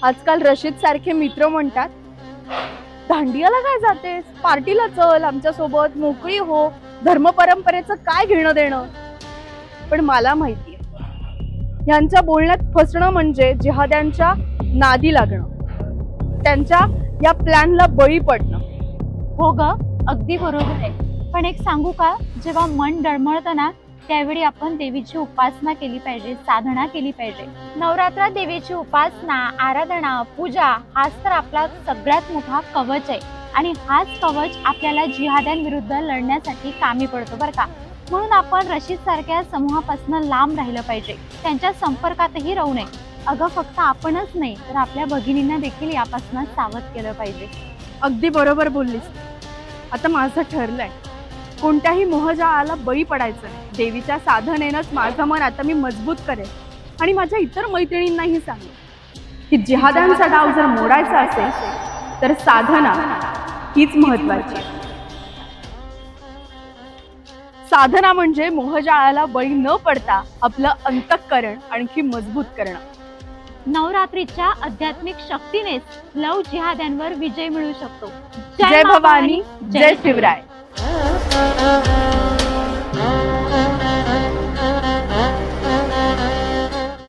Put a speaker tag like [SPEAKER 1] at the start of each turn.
[SPEAKER 1] आजकाल रशीद सारखे मित्र म्हणतात, दांडियाला काय जातेस, पार्टीला चल आमच्या सोबत, मोकळी हो, धर्म परंपरेचं काय घेणं देणं. पण मला माहितीये यांच्या बोलण्यात फसणं म्हणजे जिहाद्यांच्या नादी लागणं, त्यांच्या या प्लॅनला बळी पडणं.
[SPEAKER 2] हो ग, अगदी बरोबर आहे. पण एक सांगू का, जेव्हा मन डळमळतं ना त्यावेळी आपण देवीची उपासना केली पाहिजे, साधना केली पाहिजे. नवरात्रात देवीची उपासना, आराधना, पूजा हाच तर आपला सगळ्यात मोठा कवच आहे. आणि हाच कवच आपल्याला जिहाद्यांविरुद्ध लढण्यासाठी कामी पडतो बरं का. म्हणून आपण रशीद सारख्या समूहापासून लांब राहिलं पाहिजे, त्यांच्या संपर्कातही राहू नये. अगं फक्त आपणच नाही तर आपल्या भगिनींना देखील यापासून सावध केलं पाहिजे.
[SPEAKER 1] अगदी बरोबर बोललीस. आता माझं ठरलंय, कोणत्याही मोहजाळाला बळी पडायचं नाही. देवीच्या साधनेनंच माझं मन आता मी मजबूत करेन आणि माझ्या इतर मैत्रिणींनाही सांगेन की जिहाद्यांचा डाव जर मोडायचा असेल तर साधना हीच महत्वाची. साधना म्हणजे मोहजाळाला बळी न पडता आपलं अंतःकरण आणखी मजबूत करणं.
[SPEAKER 2] नवरात्रीच्या आध्यात्मिक शक्तीनेच लव जिहाद्यांवर विजय मिळू शकतो.
[SPEAKER 1] जय भवानी, जय शिवराय.